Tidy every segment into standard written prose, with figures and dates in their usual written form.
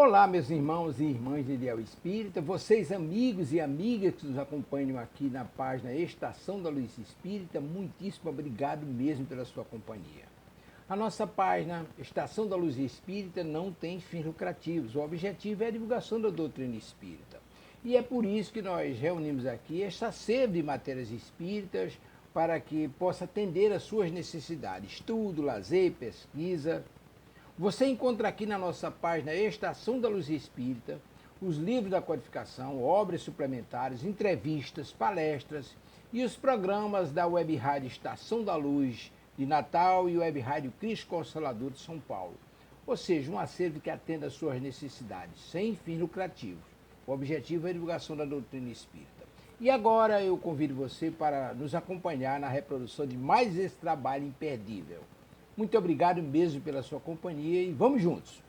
Olá, meus irmãos e irmãs de Ideal Espírita, vocês amigos e amigas que nos acompanham aqui na página Estação da Luz Espírita, muitíssimo obrigado mesmo pela sua companhia. A nossa página Estação da Luz Espírita não tem fins lucrativos, o objetivo é a divulgação da doutrina espírita. E é por isso que nós reunimos aqui esta sede de matérias espíritas para que possa atender às suas necessidades, estudo, lazer, pesquisa. Você encontra aqui na nossa página Estação da Luz Espírita os livros da codificação, obras suplementares, entrevistas, palestras e os programas da Web Rádio Estação da Luz de Natal e Web Rádio Cristo Consolador de São Paulo. Ou seja, um acervo que atenda às suas necessidades, sem fins lucrativos. O objetivo é a divulgação da doutrina espírita. E agora eu convido você para nos acompanhar na reprodução de mais esse trabalho imperdível. Muito obrigado mesmo pela sua companhia e vamos juntos!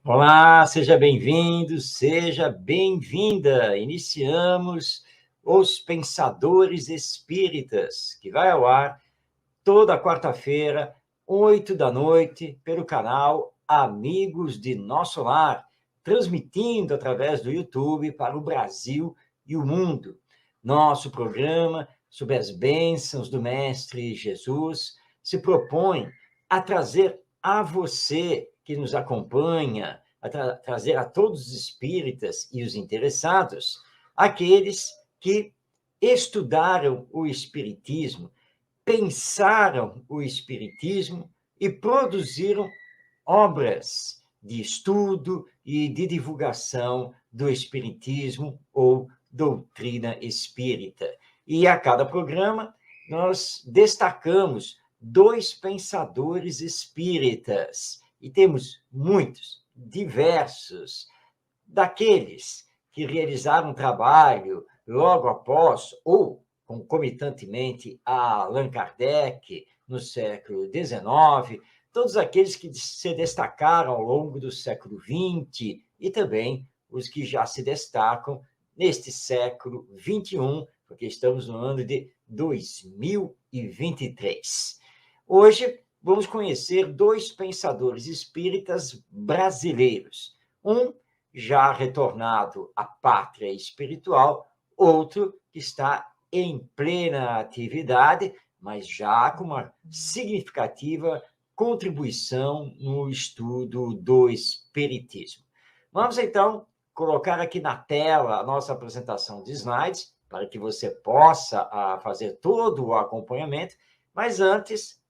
Olá, seja bem-vindo, seja bem-vinda. Iniciamos Os Pensadores Espíritas, que vai ao ar toda quarta-feira, 20h, pelo canal Amigos de Nosso Lar, transmitindo através do YouTube para o Brasil e o mundo. Nosso programa, sob as bênçãos do Mestre Jesus, se propõe a trazer a você que nos acompanha, trazer a todos os espíritas e os interessados, aqueles que estudaram o espiritismo, pensaram o espiritismo e produziram obras de estudo e de divulgação do espiritismo ou doutrina espírita. E a cada programa nós destacamos 2 pensadores espíritas, e temos muitos, diversos, daqueles que realizaram trabalho logo após ou concomitantemente a Allan Kardec no século XIX, todos aqueles que se destacaram ao longo do século XX e também os que já se destacam neste século XXI, porque estamos no ano de 2023. Hoje, vamos conhecer 2 pensadores espíritas brasileiros. Um já retornado à pátria espiritual, outro que está em plena atividade, mas já com uma significativa contribuição no estudo do espiritismo. Vamos, então, colocar aqui na tela a nossa apresentação de slides, para que você possa fazer todo o acompanhamento, mas antes,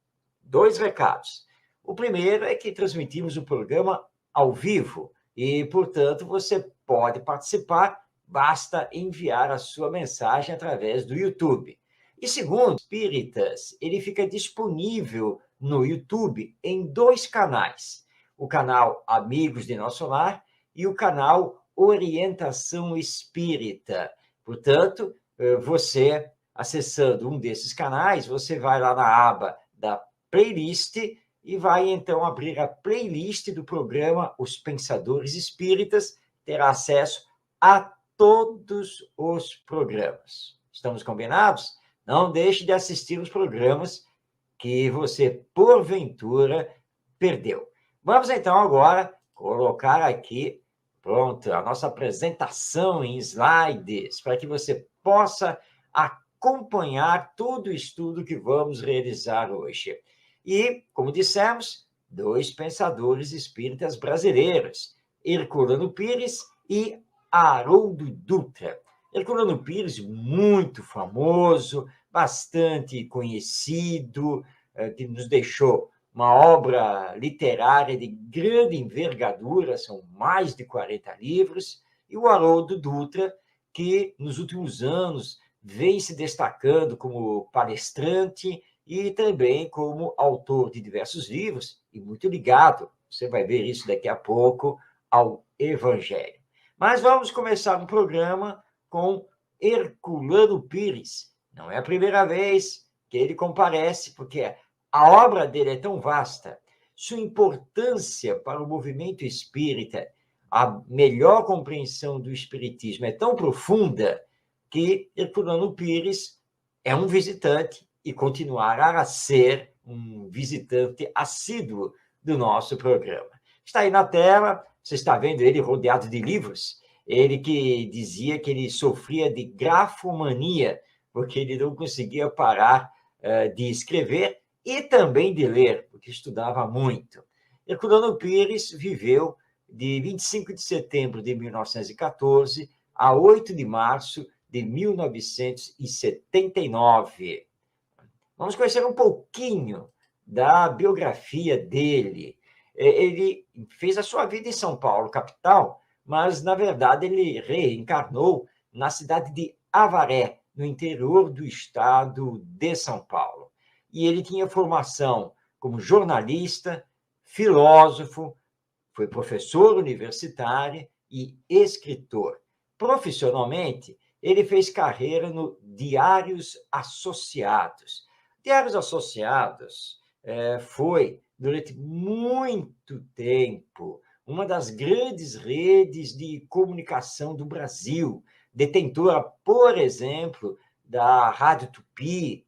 2 recados. O primeiro é que transmitimos o programa ao vivo e, portanto, você pode participar, basta enviar a sua mensagem através do YouTube. E segundo, Espíritas, ele fica disponível no YouTube em 2 canais. O canal Amigos de Nosso Lar e o canal Orientação Espírita. Portanto, você, acessando um desses canais, você vai lá na aba da playlist e vai, então, abrir a playlist do programa Os Pensadores Espíritas, terá acesso a todos os programas. Estamos combinados? Não deixe de assistir os programas que você, porventura, perdeu. Vamos, então, agora colocar aqui, pronto, a nossa apresentação em slides, para que você possa acompanhar todo o estudo que vamos realizar hoje. E, como dissemos, 2 pensadores espíritas brasileiros, Herculano Pires e Haroldo Dutra. Herculano Pires, muito famoso, bastante conhecido, que nos deixou uma obra literária de grande envergadura, são mais de 40 livros, e o Haroldo Dutra, que nos últimos anos vem se destacando como palestrante e também como autor de diversos livros, e muito ligado, você vai ver isso daqui a pouco, ao Evangelho. Mas vamos começar o programa com Herculano Pires. Não é a primeira vez que ele comparece, porque a obra dele é tão vasta, sua importância para o movimento espírita, a melhor compreensão do espiritismo é tão profunda que Herculano Pires é um visitante e continuará a ser um visitante assíduo do nosso programa. Está aí na tela, você está vendo ele rodeado de livros, ele que dizia que ele sofria de grafomania, porque ele não conseguia parar de escrever e também de ler, porque estudava muito. Herculano Pires viveu de 25 de setembro de 1914 a 8 de março de 1979. Vamos conhecer um pouquinho da biografia dele. Ele fez a sua vida em São Paulo, capital, mas, na verdade, ele reencarnou na cidade de Avaré, no interior do estado de São Paulo. E ele tinha formação como jornalista, filósofo, foi professor universitário e escritor. Profissionalmente, ele fez carreira no Diários Associados. Diários Associados foi, durante muito tempo, uma das grandes redes de comunicação do Brasil, detentora, por exemplo, da Rádio Tupi,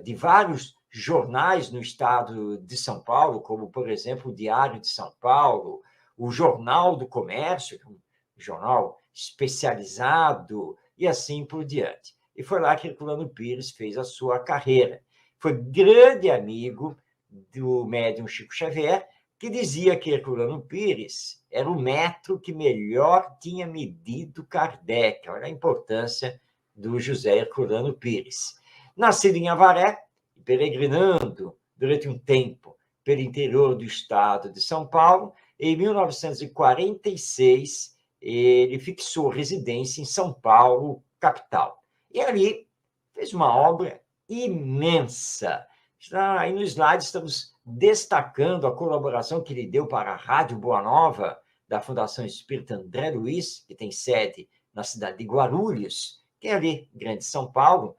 de vários jornais no estado de São Paulo, como, por exemplo, o Diário de São Paulo, o Jornal do Comércio, um jornal especializado, e assim por diante. E foi lá que Herculano Pires fez a sua carreira. Foi grande amigo do médium Chico Xavier, que dizia que Herculano Pires era o metro que melhor tinha medido Kardec. Olha a importância do José Herculano Pires. Nascido em Avaré, peregrinando durante um tempo pelo interior do estado de São Paulo, em 1946, ele fixou residência em São Paulo, capital. E ali fez uma obra imensa. Aí no slide estamos destacando a colaboração que ele deu para a Rádio Boa Nova, da Fundação Espírita André Luiz, que tem sede na cidade de Guarulhos, que é ali, Grande São Paulo.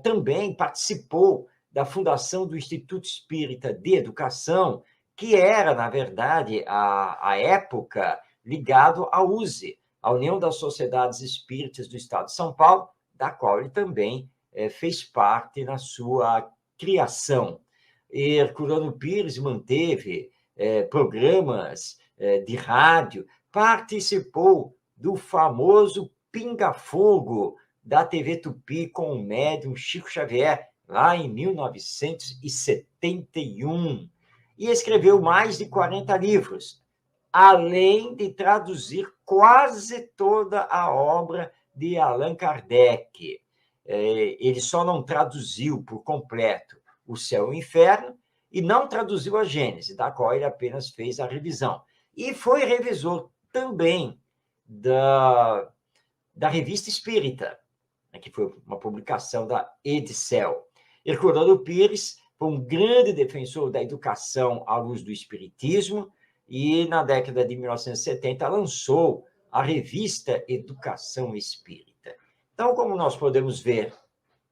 Também participou da fundação do Instituto Espírita de Educação, que era, na verdade, à época, ligado à USE, a União das Sociedades Espíritas do Estado de São Paulo, da qual ele também fez parte na sua criação. Herculano Pires manteve programas de rádio, participou do famoso Pinga Fogo da TV Tupi com o médium Chico Xavier, lá em 1971, e escreveu mais de 40 livros, além de traduzir quase toda a obra de Allan Kardec. Ele só não traduziu por completo O Céu e o Inferno e não traduziu a Gênese, da qual ele apenas fez a revisão. E foi revisor também da Revista Espírita, que foi uma publicação da Edicel. Herculano Pires foi um grande defensor da educação à luz do espiritismo e, na década de 1970, lançou a revista Educação Espírita. Então, como nós podemos ver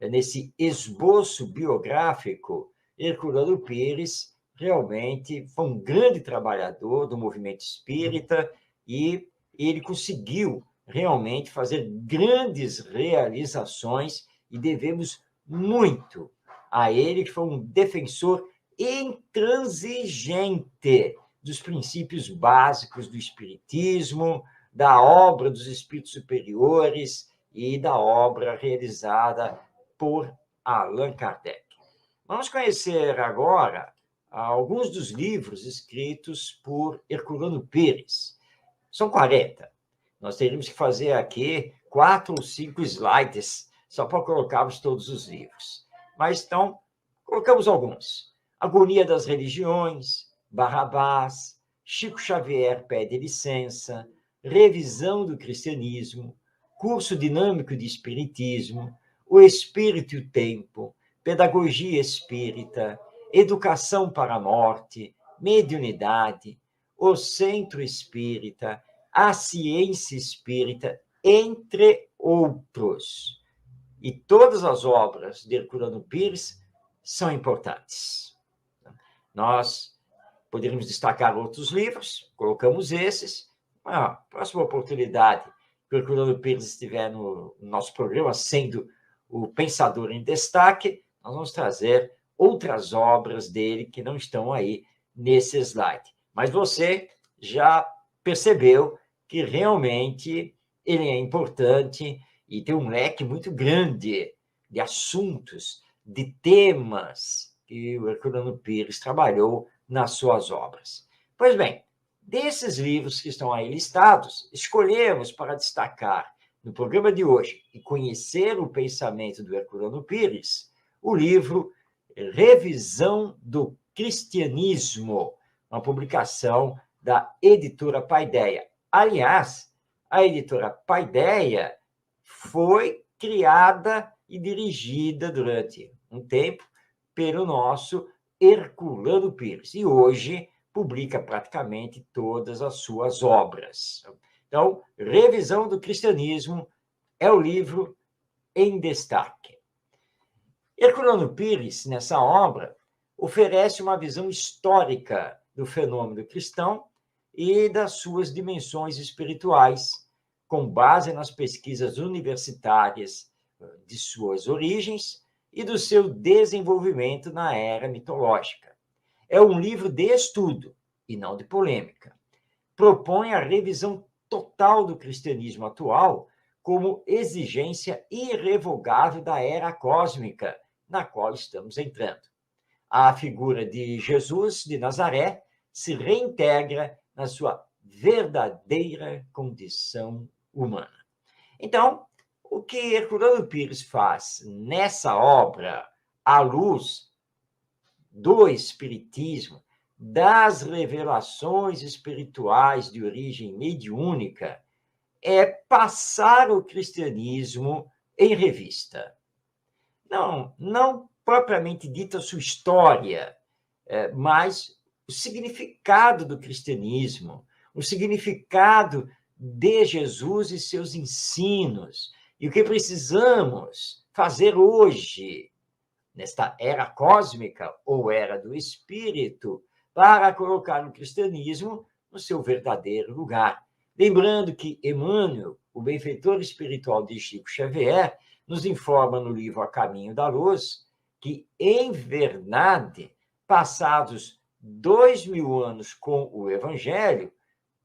nesse esboço biográfico, Herculano Pires realmente foi um grande trabalhador do movimento espírita e ele conseguiu realmente fazer grandes realizações e devemos muito a ele, que foi um defensor intransigente dos princípios básicos do espiritismo, da obra dos espíritos superiores e da obra realizada por Allan Kardec. Vamos conhecer agora alguns dos livros escritos por Herculano Pires. São 40. Nós teríamos que fazer aqui 4 ou 5 slides só para colocarmos todos os livros. Mas, então, colocamos alguns. Agonia das Religiões, Barrabás, Chico Xavier pede licença, Revisão do Cristianismo, Curso Dinâmico de Espiritismo, O Espírito e o Tempo, pedagogia espírita, educação para a morte, mediunidade, o centro espírita, a ciência espírita, entre outros. E todas as obras de Herculano Pires são importantes. Nós poderíamos destacar outros livros, colocamos esses. Na próxima oportunidade que o Herculano Pires estiver no nosso programa, sendo o pensador em destaque, nós vamos trazer outras obras dele que não estão aí nesse slide. Mas você já percebeu que realmente ele é importante e tem um leque muito grande de assuntos, de temas que o Herculano Pires trabalhou nas suas obras. Pois bem, desses livros que estão aí listados, escolhemos para destacar no programa de hoje e conhecer o pensamento do Herculano Pires, o livro Revisão do Cristianismo, uma publicação da editora Paideia. Aliás, a editora Paideia foi criada e dirigida durante um tempo pelo nosso Herculano Pires, e hoje publica praticamente todas as suas obras. Então, Revisão do Cristianismo é o livro em destaque. Herculano Pires, nessa obra, oferece uma visão histórica do fenômeno cristão e das suas dimensões espirituais, com base nas pesquisas universitárias de suas origens e do seu desenvolvimento na era mitológica. É um livro de estudo e não de polêmica. Propõe a revisão total do cristianismo atual como exigência irrevogável da era cósmica na qual estamos entrando. A figura de Jesus de Nazaré se reintegra na sua verdadeira condição humana. Então, o que Herculano Pires faz nessa obra, à luz do Espiritismo, das revelações espirituais de origem mediúnica, é passar o cristianismo em revista. Não propriamente dita a sua história, mas o significado do cristianismo, o significado de Jesus e seus ensinos, e o que precisamos fazer hoje, nesta era cósmica ou era do espírito, para colocar o cristianismo no seu verdadeiro lugar. Lembrando que Emmanuel, o benfeitor espiritual de Chico Xavier, nos informa no livro A Caminho da Luz que, em verdade, passados 2000 anos com o Evangelho,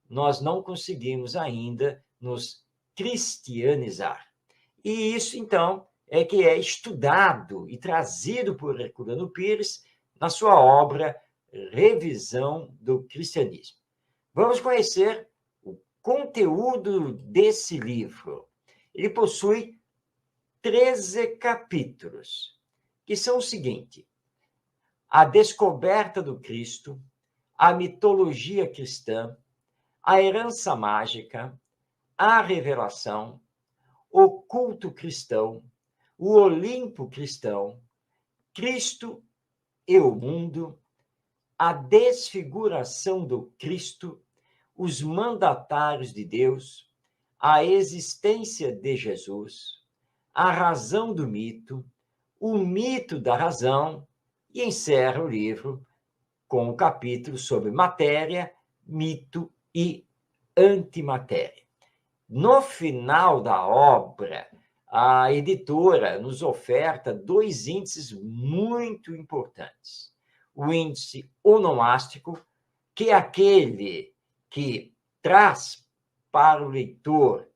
nós não conseguimos ainda nos cristianizar. E isso, então, é que é estudado e trazido por Herculano Pires na sua obra Revisão do Cristianismo. Vamos conhecer o conteúdo desse livro. Ele possui 13 capítulos, que são o seguinte: a descoberta do Cristo, a mitologia cristã, a herança mágica, a revelação, o culto cristão, o Olimpo cristão, Cristo e o mundo, a desfiguração do Cristo, os mandatários de Deus, a existência de Jesus, a razão do mito, o mito da razão, e encerra o livro com o capítulo sobre matéria, mito e antimatéria. No final da obra, a editora nos oferta 2 índices muito importantes. O índice onomástico, que é aquele que traz para o leitor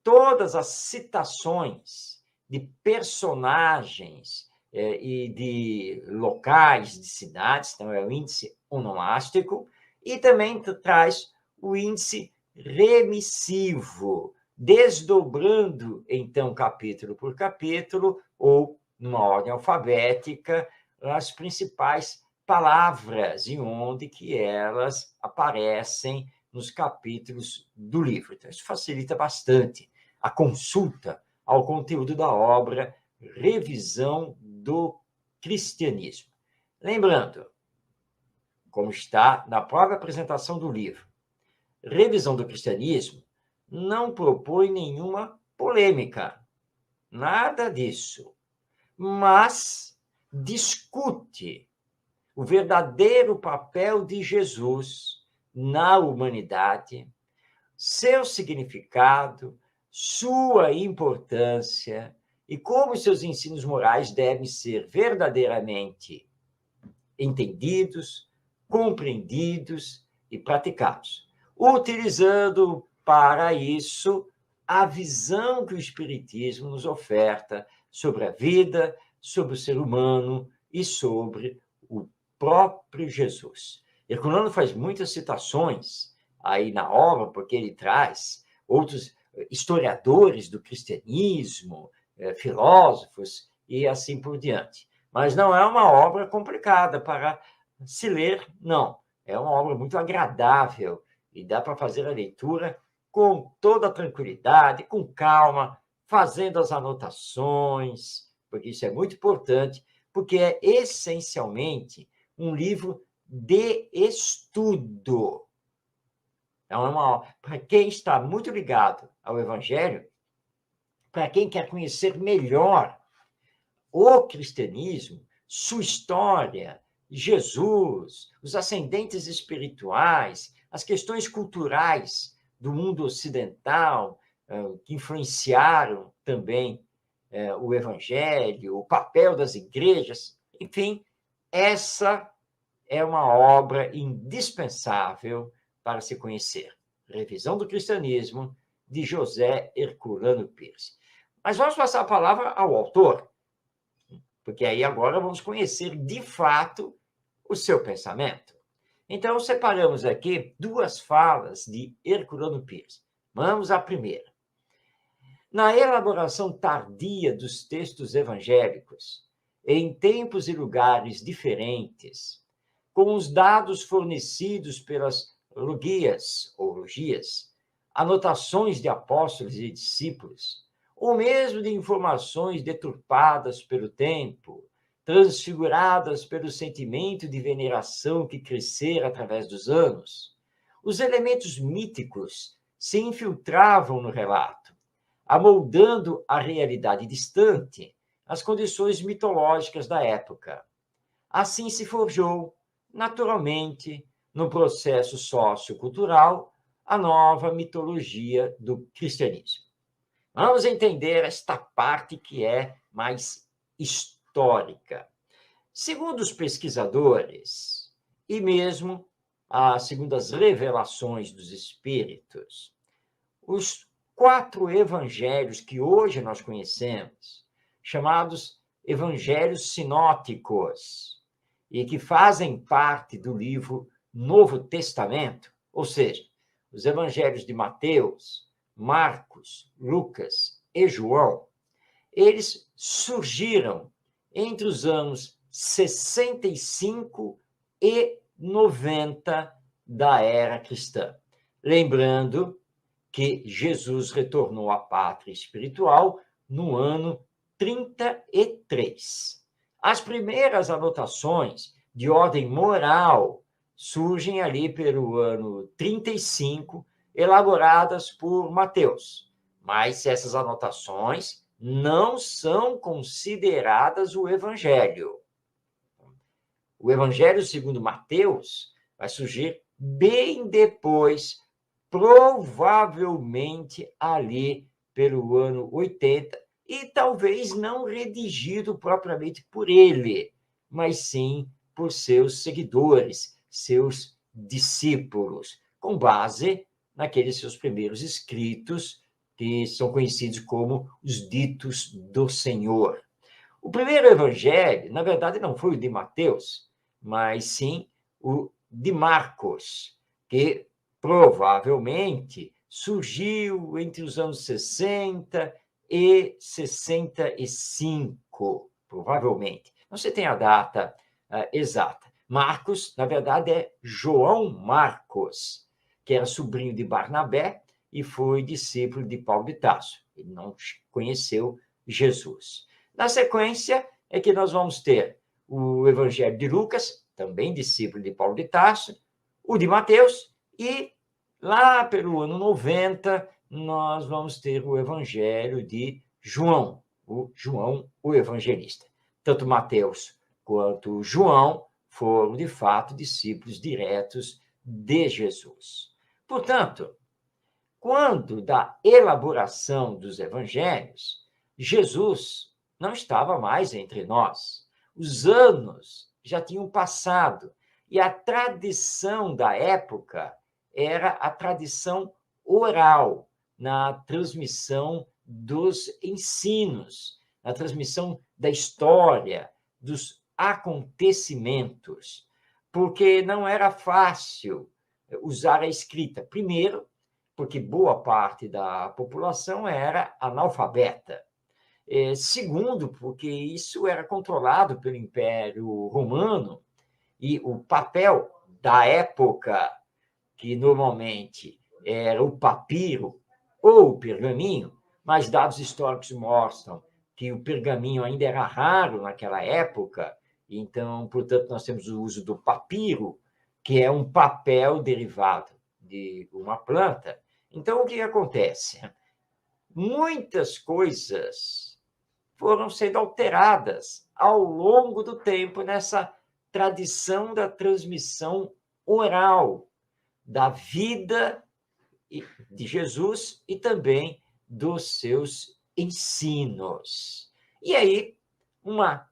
todas as citações de personagens e de locais, de cidades, então é o índice onomástico, e também traz o índice remissivo, desdobrando, então, capítulo por capítulo, ou numa ordem alfabética, as principais palavras e onde que elas aparecem nos capítulos do livro. Então, isso facilita bastante a consulta ao conteúdo da obra Revisão do Cristianismo. Lembrando, como está na própria apresentação do livro, Revisão do Cristianismo não propõe nenhuma polêmica, nada disso, mas discute o verdadeiro papel de Jesus na humanidade, seu significado, sua importância e como seus ensinos morais devem ser verdadeiramente entendidos, compreendidos e praticados, utilizando para isso a visão que o Espiritismo nos oferta sobre a vida, sobre o ser humano e sobre o próprio Jesus. Herculano faz muitas citações aí na obra, porque ele traz outros historiadores do cristianismo, filósofos e assim por diante. Mas não é uma obra complicada para se ler, não. É uma obra muito agradável e dá para fazer a leitura com toda a tranquilidade, com calma, fazendo as anotações, porque isso é muito importante, porque é essencialmente um livro de estudo. Então, para quem está muito ligado ao Evangelho, para quem quer conhecer melhor o cristianismo, sua história, Jesus, os ascendentes espirituais, as questões culturais do mundo ocidental, que influenciaram também o Evangelho, o papel das igrejas, enfim, essa é uma obra indispensável para se conhecer. Revisão do Cristianismo, de José Herculano Pires. Mas vamos passar a palavra ao autor, porque aí agora vamos conhecer de fato o seu pensamento. Então, separamos aqui duas falas de Herculano Pires. Vamos à primeira. Na elaboração tardia dos textos evangélicos, em tempos e lugares diferentes, com os dados fornecidos pelas logias, anotações de apóstolos e discípulos, ou mesmo de informações deturpadas pelo tempo, transfiguradas pelo sentimento de veneração que crescera através dos anos, os elementos míticos se infiltravam no relato, amoldando a realidade distante às condições mitológicas da época. Assim se forjou, naturalmente, no processo sociocultural, a nova mitologia do cristianismo. Vamos entender esta parte que é mais histórica. Segundo os pesquisadores, e mesmo segundo as revelações dos espíritos, os 4 evangelhos que hoje nós conhecemos, chamados evangelhos sinóticos, e que fazem parte do livro Novo Testamento, ou seja, os evangelhos de Mateus, Marcos, Lucas e João, eles surgiram entre os anos 65 e 90 da era cristã. Lembrando que Jesus retornou à pátria espiritual no ano 33. As primeiras anotações de ordem moral surgem ali pelo ano 35, elaboradas por Mateus. Mas essas anotações não são consideradas o Evangelho. O Evangelho segundo Mateus vai surgir bem depois, provavelmente ali pelo ano 80, e talvez não redigido propriamente por ele, mas sim por seus seguidores, seus discípulos, com base naqueles seus primeiros escritos, que são conhecidos como os Ditos do Senhor. O primeiro evangelho, na verdade, não foi o de Mateus, mas sim o de Marcos, que provavelmente surgiu entre os anos 60 e 65, provavelmente. Não se tem a data exata. Marcos, na verdade, é João Marcos, que era sobrinho de Barnabé e foi discípulo de Paulo de Tarso. Ele não conheceu Jesus. Na sequência, é que nós vamos ter o Evangelho de Lucas, também discípulo de Paulo de Tarso, o de Mateus, e lá pelo ano 90, nós vamos ter o Evangelho de João, o Evangelista. Tanto Mateus quanto João foram, de fato, discípulos diretos de Jesus. Portanto, quando da elaboração dos evangelhos, Jesus não estava mais entre nós. Os anos já tinham passado e a tradição da época era a tradição oral, na transmissão dos ensinos, na transmissão da história, dos acontecimentos, porque não era fácil usar a escrita. Primeiro, porque boa parte da população era analfabeta. Segundo, porque isso era controlado pelo Império Romano e o papel da época, que normalmente era o papiro ou o pergaminho, mas dados históricos mostram que o pergaminho ainda era raro naquela época, então, portanto, nós temos o uso do papiro, que é um papel derivado de uma planta. Então, o que acontece? Muitas coisas foram sendo alteradas ao longo do tempo nessa tradição da transmissão oral da vida de Jesus e também dos seus ensinos. E aí, uma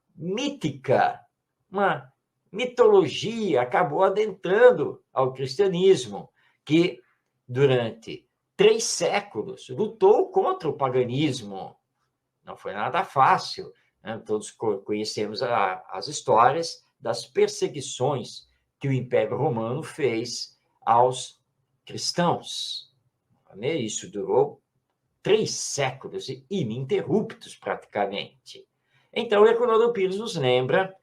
mitologia acabou adentrando ao cristianismo, que durante 3 séculos lutou contra o paganismo. Não foi nada fácil, né? Todos conhecemos as histórias das perseguições que o Império Romano fez aos cristãos. Isso durou 3 séculos ininterruptos, praticamente. Então, o Herculano Pires nos lembra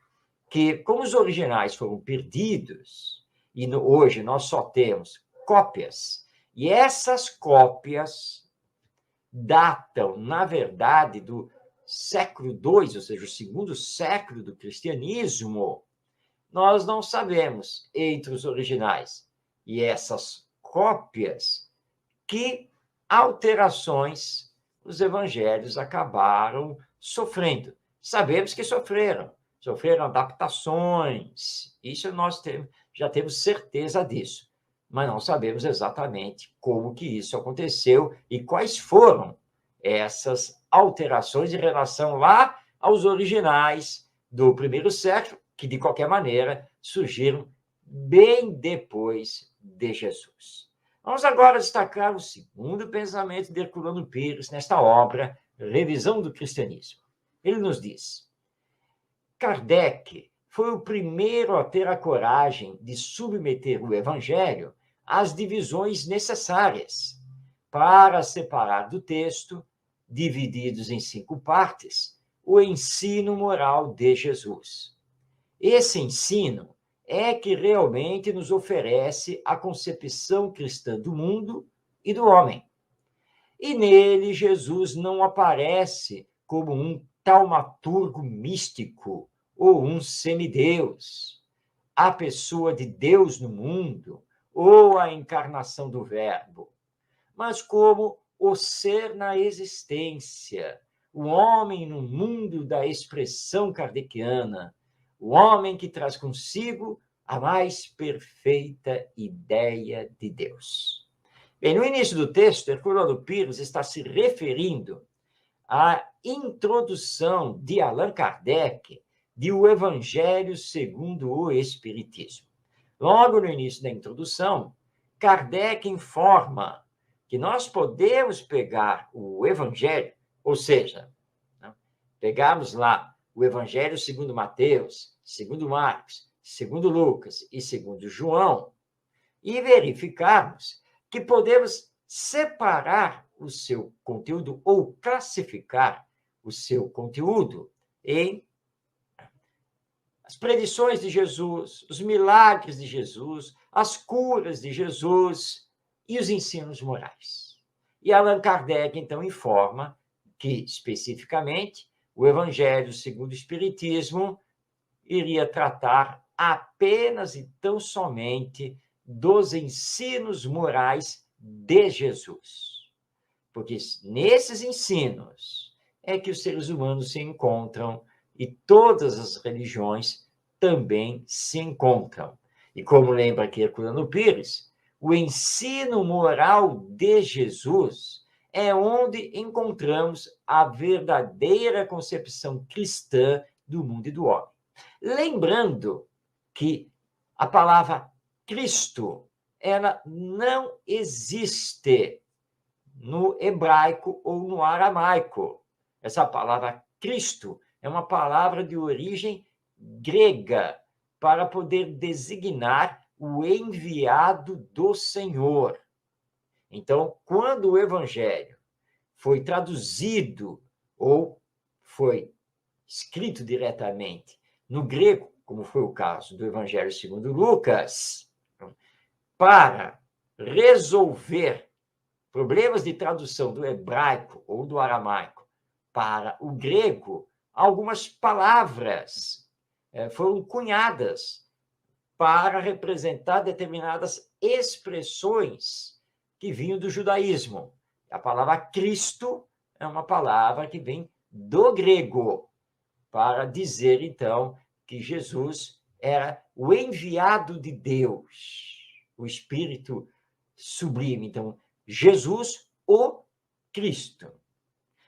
que, como os originais foram perdidos, e hoje nós só temos cópias, e essas cópias datam, na verdade, do século II, ou seja, o segundo século do cristianismo, nós não sabemos, entre os originais e essas cópias, que alterações os evangelhos acabaram sofrendo. Sabemos que sofreram adaptações, isso nós já temos certeza disso, mas não sabemos exatamente como que isso aconteceu e quais foram essas alterações em relação lá aos originais do primeiro século, que, de qualquer maneira, surgiram bem depois de Jesus. Vamos agora destacar o segundo pensamento de Herculano Pires nesta obra, Revisão do Cristianismo. Ele nos diz: Kardec foi o primeiro a ter a coragem de submeter o Evangelho às divisões necessárias para separar do texto, divididos em 5 partes, o ensino moral de Jesus. Esse ensino é que realmente nos oferece a concepção cristã do mundo e do homem. E nele, Jesus não aparece como um taumaturgo místico ou um semideus, a pessoa de Deus no mundo ou a encarnação do Verbo, mas como o ser na existência, o homem no mundo da expressão kardeciana, o homem que traz consigo a mais perfeita ideia de Deus. Bem, no início do texto, Herculano Pires está se referindo à introdução de Allan Kardec de O Evangelho segundo o Espiritismo. Logo no início da introdução, Kardec informa que nós podemos pegar o Evangelho, ou seja, pegarmos lá o Evangelho segundo Mateus, segundo Marcos, segundo Lucas e segundo João, e verificarmos que podemos separar o seu conteúdo ou classificar o seu conteúdo em as predições de Jesus, os milagres de Jesus, as curas de Jesus e os ensinos morais. E Allan Kardec, então, informa que, especificamente, o Evangelho segundo o Espiritismo iria tratar apenas e tão somente dos ensinos morais de Jesus. Porque nesses ensinos é que os seres humanos se encontram e todas as religiões também se encontram. E como lembra aqui Herculano Pires, o ensino moral de Jesus é onde encontramos a verdadeira concepção cristã do mundo e do homem. Lembrando que a palavra Cristo, ela não existe no hebraico ou no aramaico. Essa palavra Cristo é uma palavra de origem grega para poder designar o enviado do Senhor. Então, quando o Evangelho foi traduzido ou foi escrito diretamente no grego, como foi o caso do Evangelho segundo Lucas, para resolver problemas de tradução do hebraico ou do aramaico para o grego, algumas palavras foram cunhadas para representar determinadas expressões que vinham do judaísmo. A palavra Cristo é uma palavra que vem do grego, para dizer, então, que Jesus era o enviado de Deus, o Espírito sublime. Então, Jesus, o Cristo,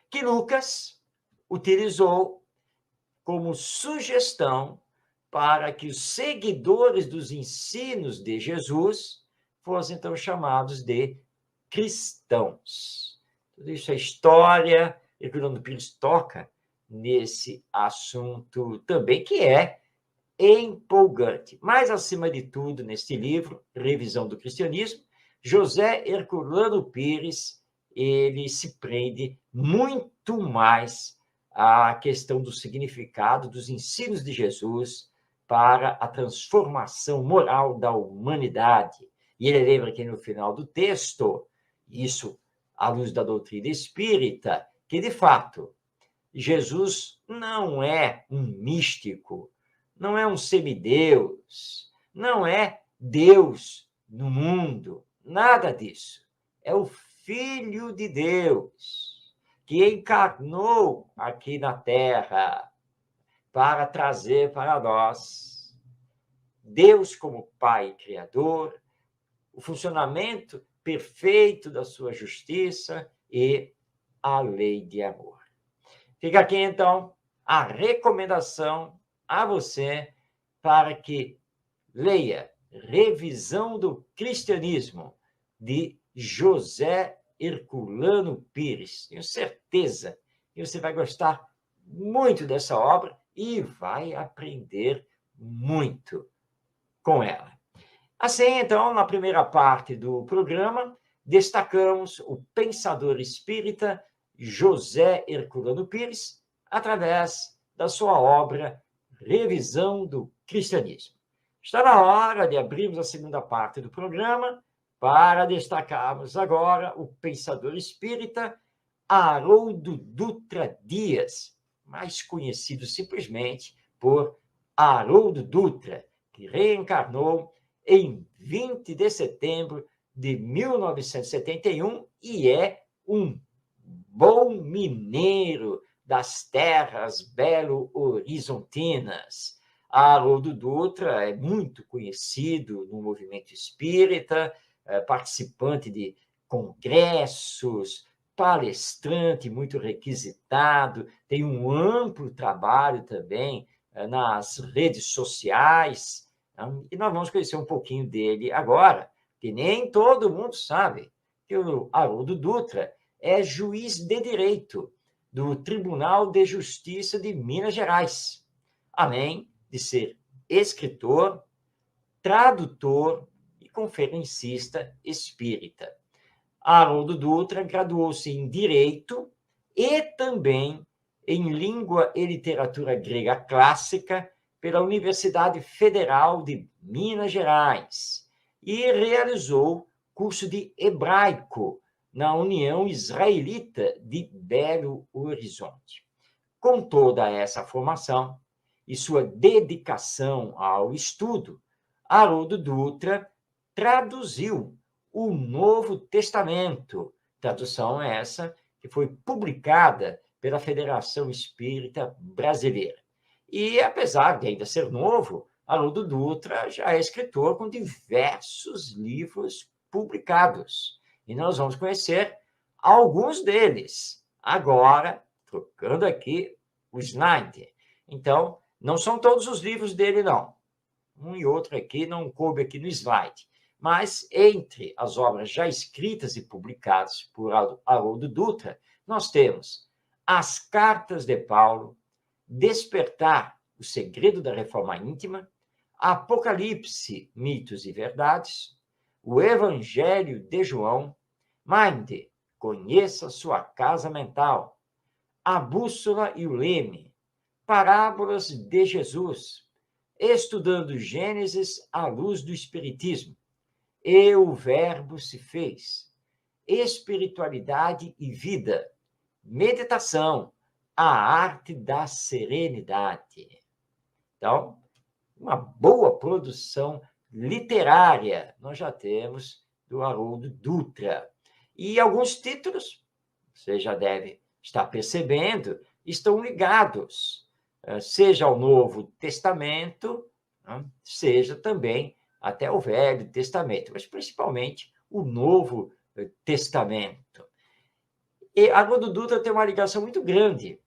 que Lucas utilizou como sugestão para que os seguidores dos ensinos de Jesus fossem, então, chamados de cristãos. Tudo isso é história, e Herculano Pires toca nesse assunto também, que é empolgante. Mas, acima de tudo, neste livro, Revisão do Cristianismo, José Herculano Pires, ele se prende muito mais à questão do significado dos ensinos de Jesus para a transformação moral da humanidade. E ele lembra que no final do texto, isso à luz da doutrina espírita, que, de fato, Jesus não é um místico, não é um semideus, não é Deus no mundo, nada disso. É o Filho de Deus, que encarnou aqui na Terra para trazer para nós Deus como Pai Criador, o funcionamento perfeito da sua justiça e a lei de amor. Fica aqui, então, a recomendação a você para que leia Revisão do Cristianismo, de José Herculano Pires. Tenho certeza que você vai gostar muito dessa obra e vai aprender muito com ela. Assim, então, na primeira parte do programa, destacamos o pensador espírita José Herculano Pires, através da sua obra Revisão do Cristianismo. Está na hora de abrirmos a segunda parte do programa para destacarmos agora o pensador espírita Haroldo Dutra Dias, mais conhecido simplesmente por Haroldo Dutra, que reencarnou em 20 de setembro de 1971 e é um bom mineiro das terras belo-horizontinas. Haroldo Dutra é muito conhecido no movimento espírita, participante de congressos, palestrante muito requisitado, tem um amplo trabalho também nas redes sociais, e nós vamos conhecer um pouquinho dele agora, que nem todo mundo sabe que o Haroldo Dutra é juiz de direito do Tribunal de Justiça de Minas Gerais, além de ser escritor, tradutor e conferencista espírita. Haroldo Dutra graduou-se em Direito e também em Língua e Literatura Grega Clássica pela Universidade Federal de Minas Gerais e realizou curso de Hebraico na União Israelita de Belo Horizonte. Com toda essa formação e sua dedicação ao estudo, Haroldo Dutra traduziu o Novo Testamento, tradução essa que foi publicada pela Federação Espírita Brasileira. E, apesar de ainda ser novo, Haroldo Dutra já é escritor com diversos livros publicados. E nós vamos conhecer alguns deles. Agora, trocando aqui o slide. Então, não são todos os livros dele, não. Um e outro aqui não coube aqui no slide. Mas, entre as obras já escritas e publicadas por Haroldo Dutra, nós temos As Cartas de Paulo, Despertar, o Segredo da Reforma Íntima, Apocalipse, Mitos e Verdades, o Evangelho de João, Mind, Conheça Sua Casa Mental, A Bússola e o Leme, Parábolas de Jesus, Estudando Gênesis à Luz do Espiritismo, E o Verbo se Fez, Espiritualidade e Vida, Meditação, A Arte da Serenidade. Então, uma boa produção literária nós já temos do Haroldo Dutra. E alguns títulos, você já deve estar percebendo, estão ligados, seja ao Novo Testamento, seja também até o Velho Testamento, mas principalmente o Novo Testamento. E Haroldo Dutra tem uma ligação muito grande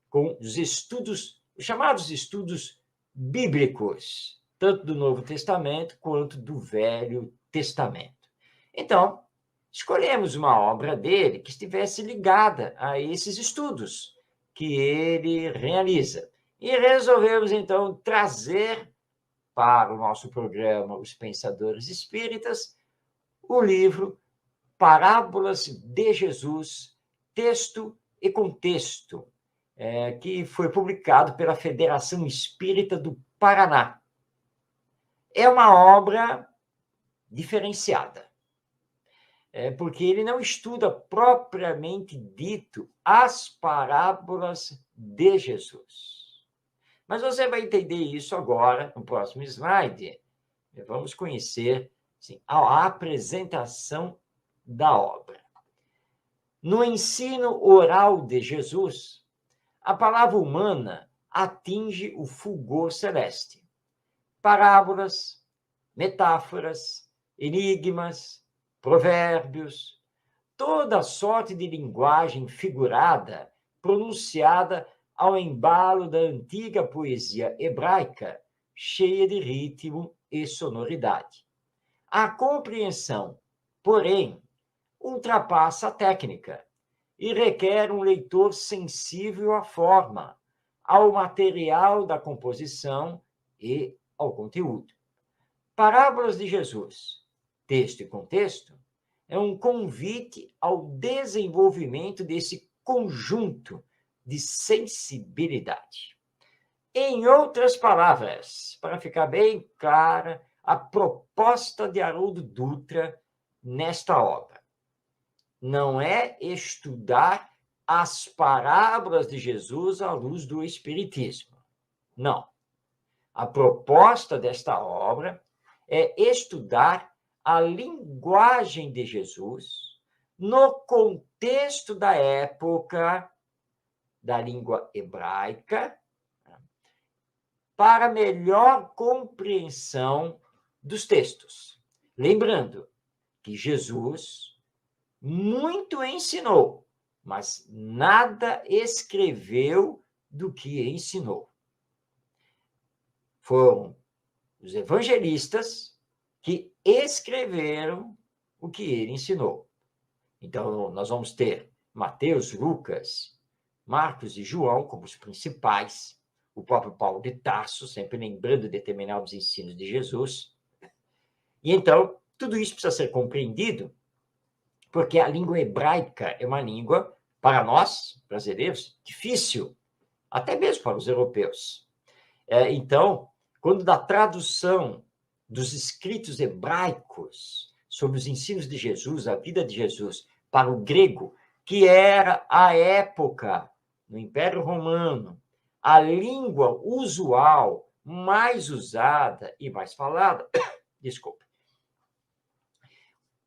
com os estudos, os chamados estudos bíblicos, tanto do Novo Testamento quanto do Velho Testamento. Então, escolhemos uma obra dele que estivesse ligada a esses estudos que ele realiza. E resolvemos, então, trazer para o nosso programa Os Pensadores Espíritas o livro Parábolas de Jesus, Texto e Contexto, que foi publicado pela Federação Espírita do Paraná. É uma obra diferenciada, porque ele não estuda propriamente dito as parábolas de Jesus. Mas você vai entender isso agora, no próximo slide. Vamos conhecer assim, a apresentação da obra. No ensino oral de Jesus, a palavra humana atinge o fulgor celeste. Parábolas, metáforas, enigmas, provérbios, toda sorte de linguagem figurada, pronunciada ao embalo da antiga poesia hebraica, cheia de ritmo e sonoridade. A compreensão, porém, ultrapassa a técnica e requer um leitor sensível à forma, ao material da composição e ao conteúdo. Parábolas de Jesus, texto e contexto, é um convite ao desenvolvimento desse conjunto de sensibilidade. Em outras palavras, para ficar bem clara, a proposta de Haroldo Dutra nesta obra não é estudar as parábolas de Jesus à luz do Espiritismo. Não. A proposta desta obra é estudar a linguagem de Jesus no contexto da época da língua hebraica, para melhor compreensão dos textos. Lembrando que Jesus muito ensinou, mas nada escreveu do que ensinou. Foram os evangelistas que escreveram o que ele ensinou. Então, nós vamos ter Mateus, Lucas, Marcos e João como os principais, o próprio Paulo de Tarso, sempre lembrando determinados ensinos de Jesus. E então, tudo isso precisa ser compreendido, porque a língua hebraica é uma língua, para nós, brasileiros, difícil, até mesmo para os europeus. Então, quando da tradução dos escritos hebraicos sobre os ensinos de Jesus, a vida de Jesus, para o grego, que era a época no Império Romano, a língua usual, mais usada e mais falada, desculpe,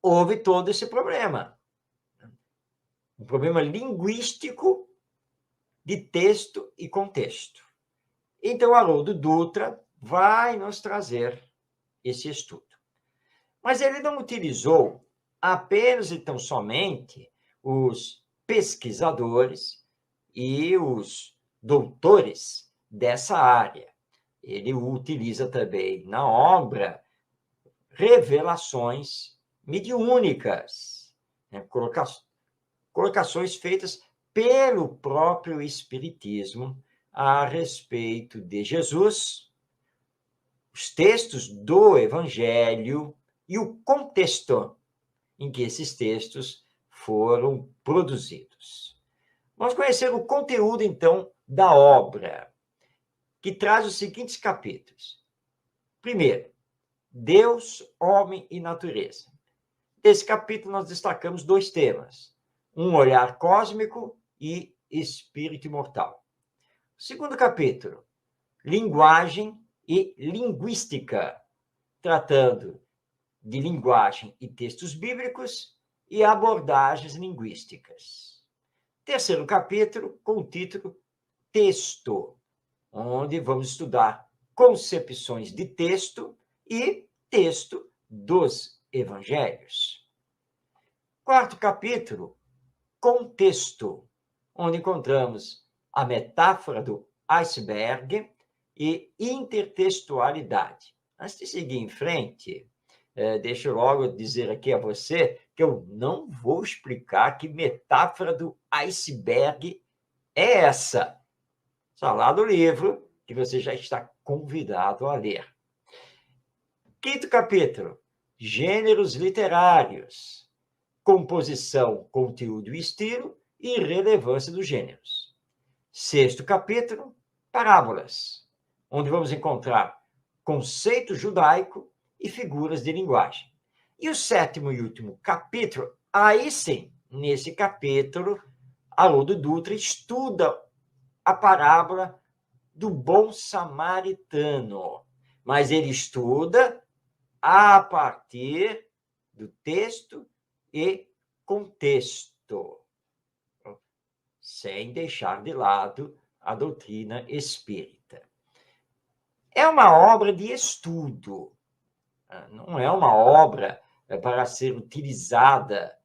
houve todo esse problema. Um problema linguístico de texto e contexto. Então, Haroldo Dutra vai nos trazer esse estudo. Mas ele não utilizou apenas e tão somente os pesquisadores e os doutores dessa área. Ele utiliza também na obra revelações mediúnicas, né? Colocações feitas pelo próprio Espiritismo a respeito de Jesus, os textos do Evangelho e o contexto em que esses textos foram produzidos. Vamos conhecer o conteúdo, então, da obra, que traz os seguintes capítulos. Primeiro, Deus, homem e natureza. Desse capítulo, nós destacamos 2 temas: um olhar cósmico e espírito imortal. Segundo capítulo, linguagem e linguística, tratando de linguagem e textos bíblicos e abordagens linguísticas. Terceiro capítulo, com o título Texto, onde vamos estudar concepções de texto e texto dos evangelhos. Quarto capítulo, Contexto, onde encontramos a metáfora do iceberg e intertextualidade. Antes de seguir em frente, deixa eu logo dizer aqui a você que eu não vou explicar que metáfora do iceberg é essa. Está lá do livro, que você já está convidado a ler. Quinto capítulo, gêneros literários, composição, conteúdo e estilo e relevância dos gêneros. Sexto capítulo, parábolas, onde vamos encontrar conceito judaico e figuras de linguagem. E o sétimo e último capítulo, aí sim, nesse capítulo, Haroldo Dutra estuda a parábola do bom samaritano, mas ele estuda a partir do texto e contexto, sem deixar de lado a doutrina espírita. É uma obra de estudo, não é uma obra para ser utilizada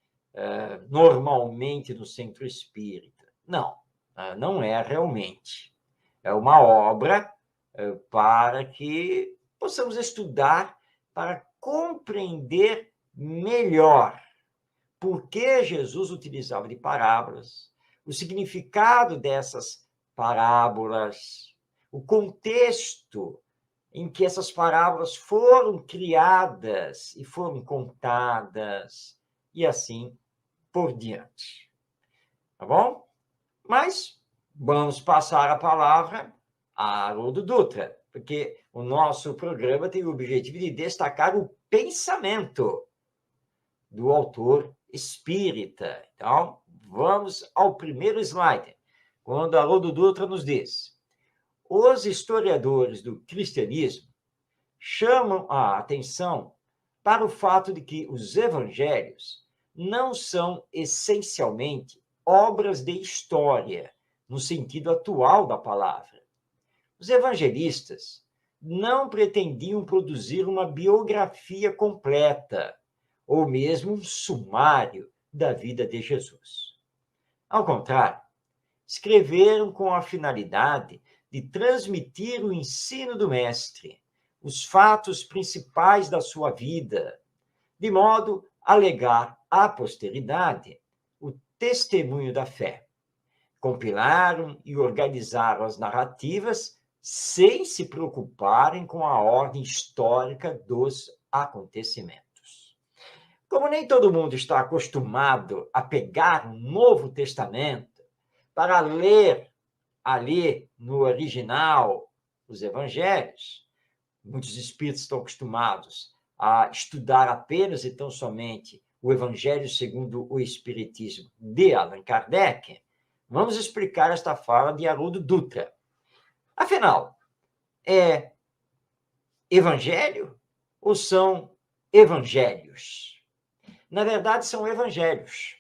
normalmente no centro espírita. Não, não é realmente. É uma obra para que possamos estudar, para compreender melhor por que Jesus utilizava de parábolas, o significado dessas parábolas, o contexto em que essas parábolas foram criadas e foram contadas, e assim por diante. Tá bom? Mas vamos passar a palavra a Haroldo Dutra, porque o nosso programa tem o objetivo de destacar o pensamento do autor espírita. Então, vamos ao primeiro slide, quando Haroldo Dutra nos diz: os historiadores do cristianismo chamam a atenção para o fato de que os evangelhos não são essencialmente obras de história, no sentido atual da palavra. Os evangelistas não pretendiam produzir uma biografia completa, ou mesmo um sumário da vida de Jesus. Ao contrário, escreveram com a finalidade de transmitir o ensino do Mestre, os fatos principais da sua vida, de modo a legar à posteridade o testemunho da fé. Compilaram e organizaram as narrativas sem se preocuparem com a ordem histórica dos acontecimentos. Como nem todo mundo está acostumado a pegar um Novo Testamento para ler ali no original os evangelhos, muitos espíritos estão acostumados a estudar apenas e tão somente o Evangelho segundo o Espiritismo de Allan Kardec, Vamos explicar esta fala de Haroldo Dutra. Afinal, é evangelho ou são evangelhos? Na verdade, são evangelhos.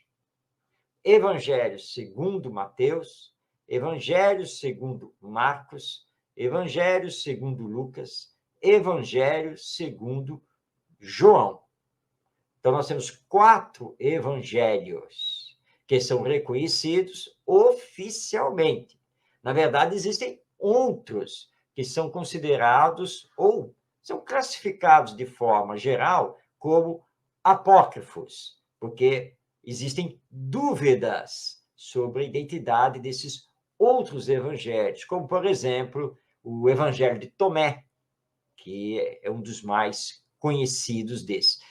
Evangelho segundo Mateus, Evangelho segundo Marcos, Evangelho segundo Lucas, Evangelho segundo João. Então, nós temos 4 evangelhos que são reconhecidos oficialmente. Na verdade, existem outros que são considerados ou são classificados de forma geral como apócrifos, porque existem dúvidas sobre a identidade desses outros evangelhos, como, por exemplo, o Evangelho de Tomé, que é um dos mais conhecidos desses.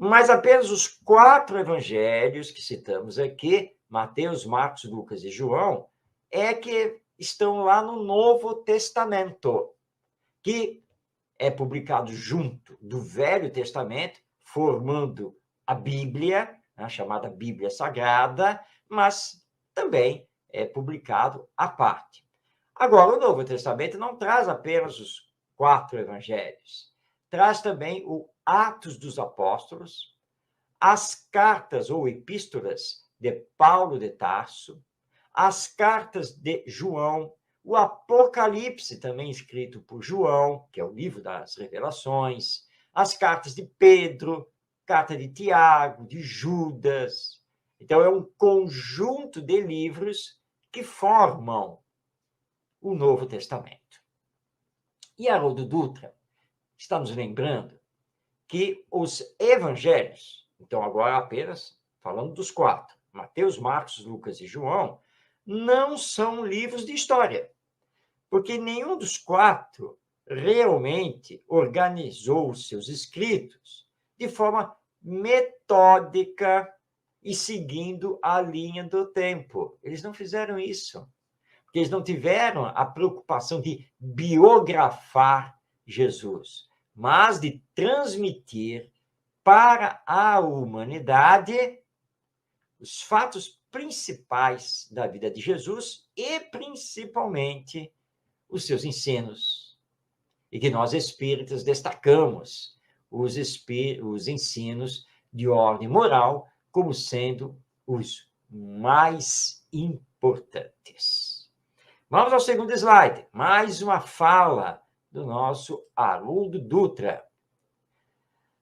Mas apenas os 4 evangelhos que citamos aqui, Mateus, Marcos, Lucas e João, é que estão lá no Novo Testamento, que é publicado junto do Velho Testamento, formando a Bíblia, a chamada Bíblia Sagrada, mas também é publicado à parte. Agora, o Novo Testamento não traz apenas os 4 evangelhos, traz também o Atos dos Apóstolos, as cartas ou epístolas de Paulo de Tarso, as cartas de João, o Apocalipse, também escrito por João, que é o livro das Revelações, as cartas de Pedro, carta de Tiago, de Judas. Então, é um conjunto de livros que formam o Novo Testamento. E Haroldo Dutra está nos lembrando que os evangelhos, então agora apenas falando dos 4, Mateus, Marcos, Lucas e João, não são livros de história, porque nenhum dos 4 realmente organizou os seus escritos de forma metódica e seguindo a linha do tempo. Eles não fizeram isso, porque eles não tiveram a preocupação de biografar Jesus, mas de transmitir para a humanidade os fatos principais da vida de Jesus e, principalmente, os seus ensinos. E que nós, espíritas, destacamos os ensinos de ordem moral como sendo os mais importantes. Vamos ao segundo slide. Mais uma fala do nosso Haroldo Dutra.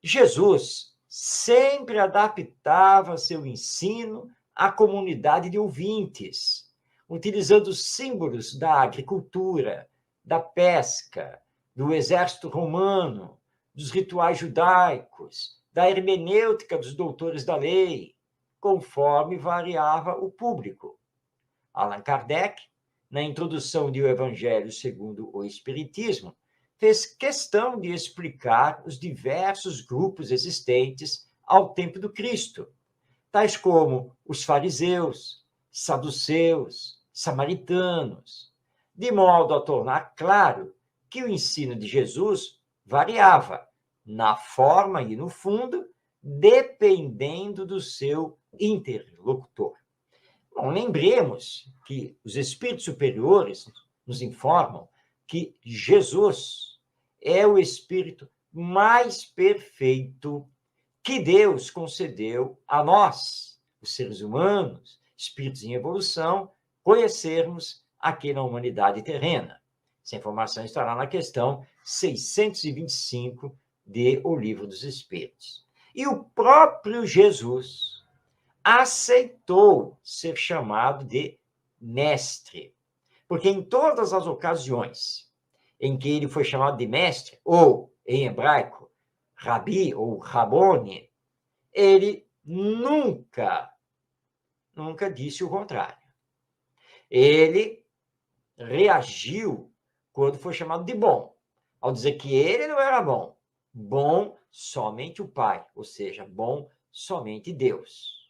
Jesus sempre adaptava seu ensino à comunidade de ouvintes, utilizando símbolos da agricultura, da pesca, do exército romano, dos rituais judaicos, da hermenêutica dos doutores da lei, conforme variava o público. Allan Kardec, na introdução de O Evangelho segundo o Espiritismo, fez questão de explicar os diversos grupos existentes ao tempo do Cristo, tais como os fariseus, saduceus, samaritanos, de modo a tornar claro que o ensino de Jesus variava na forma e no fundo, dependendo do seu interlocutor. Bom, lembremos que os espíritos superiores nos informam que Jesus é o espírito mais perfeito que Deus concedeu a nós, os seres humanos, espíritos em evolução, conhecermos aqui na humanidade terrena. Essa informação estará na questão 625 de O Livro dos Espíritos. E o próprio Jesus aceitou ser chamado de mestre, porque em todas as ocasiões em que ele foi chamado de mestre, ou em hebraico, rabi ou rabone, ele nunca disse o contrário. Ele reagiu quando foi chamado de bom, ao dizer que ele não era bom. Bom somente o Pai, ou seja, bom somente Deus.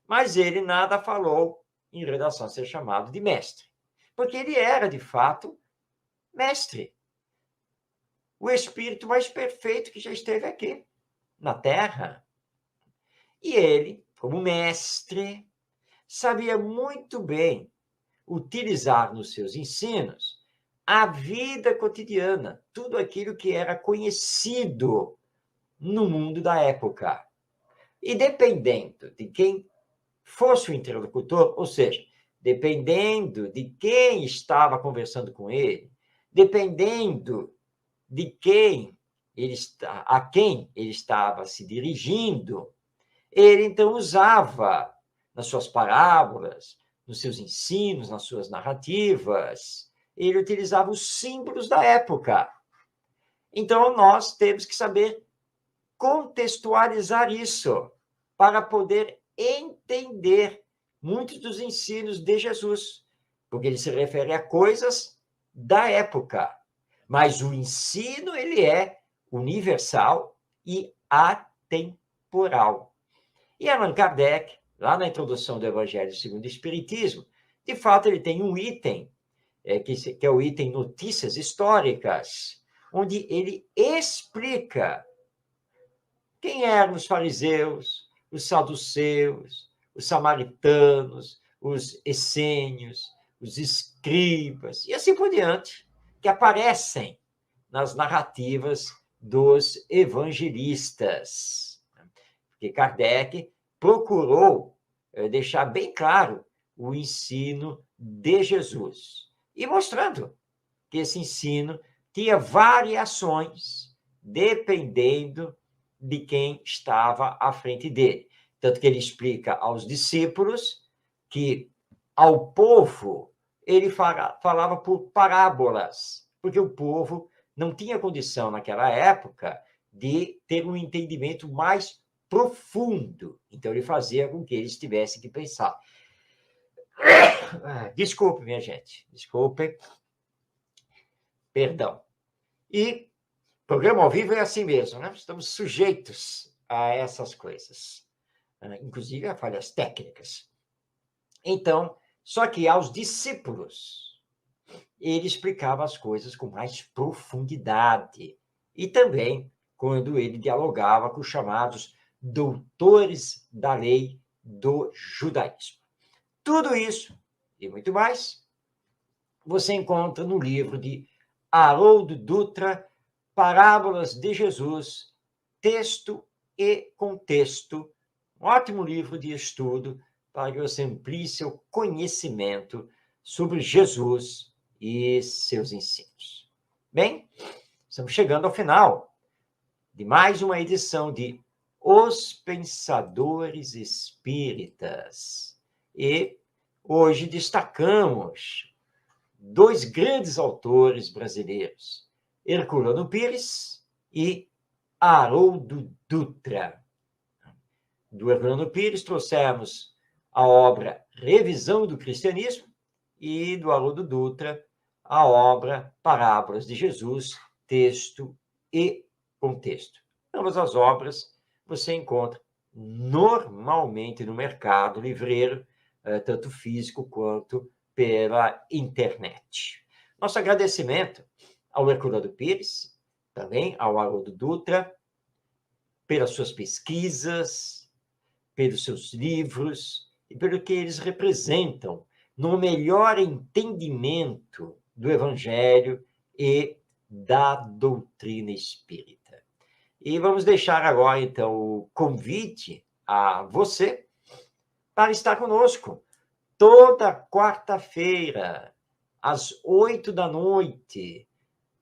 Mas ele nada falou em relação a ser chamado de mestre, porque ele era, de fato, mestre. O espírito mais perfeito que já esteve aqui, na Terra. E ele, como mestre, sabia muito bem utilizar nos seus ensinos a vida cotidiana, tudo aquilo que era conhecido no mundo da época. E dependendo de quem fosse o interlocutor, ou seja, dependendo de quem estava conversando com ele, dependendo de a quem ele estava se dirigindo, ele então usava nas suas parábolas, nos seus ensinos, nas suas narrativas, ele utilizava os símbolos da época. Então, nós temos que saber contextualizar isso para poder entender muitos dos ensinos de Jesus, porque ele se refere a coisas da época. Mas o ensino, ele é universal e atemporal. E Allan Kardec, lá na introdução do Evangelho segundo o Espiritismo, de fato, ele tem um item, que é o item Notícias Históricas, onde ele explica quem eram os fariseus, os saduceus, os samaritanos, os essênios, os escribas, e assim por diante, que aparecem nas narrativas dos evangelistas. Porque Kardec procurou deixar bem claro o ensino de Jesus, e mostrando que esse ensino tinha variações dependendo de quem estava à frente dele. Tanto que ele explica aos discípulos que ao povo ele falava por parábolas, porque o povo não tinha condição naquela época de ter um entendimento mais profundo. Então ele fazia com que eles tivessem que pensar. Desculpe, minha gente. Desculpe. Perdão. E programa ao vivo é assim mesmo, né? Estamos sujeitos a essas coisas, inclusive a falhas técnicas. Então, só que aos discípulos, ele explicava as coisas com mais profundidade. E também quando ele dialogava com os chamados doutores da lei do judaísmo. Tudo isso e muito mais você encontra no livro de Haroldo Dutra, Parábolas de Jesus, Texto e Contexto, um ótimo livro de estudo para que você amplie seu conhecimento sobre Jesus e seus ensinos. Bem, estamos chegando ao final de mais uma edição de Os Pensadores Espíritas. E hoje destacamos dois grandes autores brasileiros, Herculano Pires e Haroldo Dutra. Do Herculano Pires trouxemos a obra Revisão do Cristianismo e do Haroldo Dutra a obra Parábolas de Jesus, Texto e Contexto. Ambas as obras você encontra normalmente no mercado livreiro, tanto físico quanto pela internet. Nosso agradecimento ao Herculano Pires, também ao Haroldo Dutra, pelas suas pesquisas, pelos seus livros e pelo que eles representam no melhor entendimento do Evangelho e da doutrina espírita. E vamos deixar agora, então, o convite a você para estar conosco toda quarta-feira, às 20h,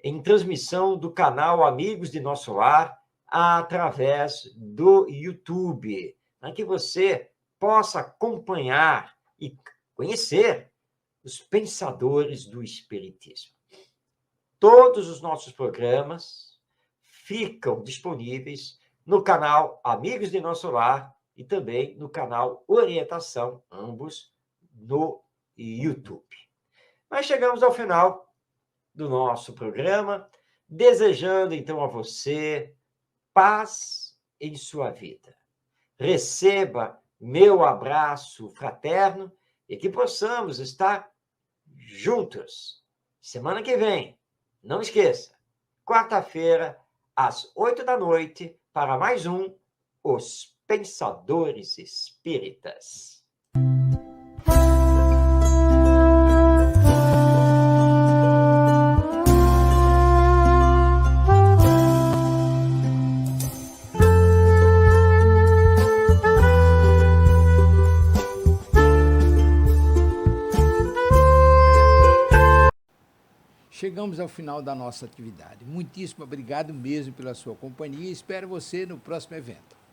em transmissão do canal Amigos de Nosso Lar, através do YouTube, para que você possa acompanhar e conhecer os pensadores do Espiritismo. Todos os nossos programas ficam disponíveis no canal Amigos de Nosso Lar e também no canal Orientação, ambos no YouTube. Mas chegamos ao final do nosso programa, desejando então a você paz em sua vida. Receba meu abraço fraterno e que possamos estar juntos. Semana que vem, não esqueça, quarta-feira, às 20h, para mais um Os Pensadores Espíritas. chegamos ao final da nossa atividade. Muitíssimo obrigado mesmo pela sua companhia e espero você no próximo evento.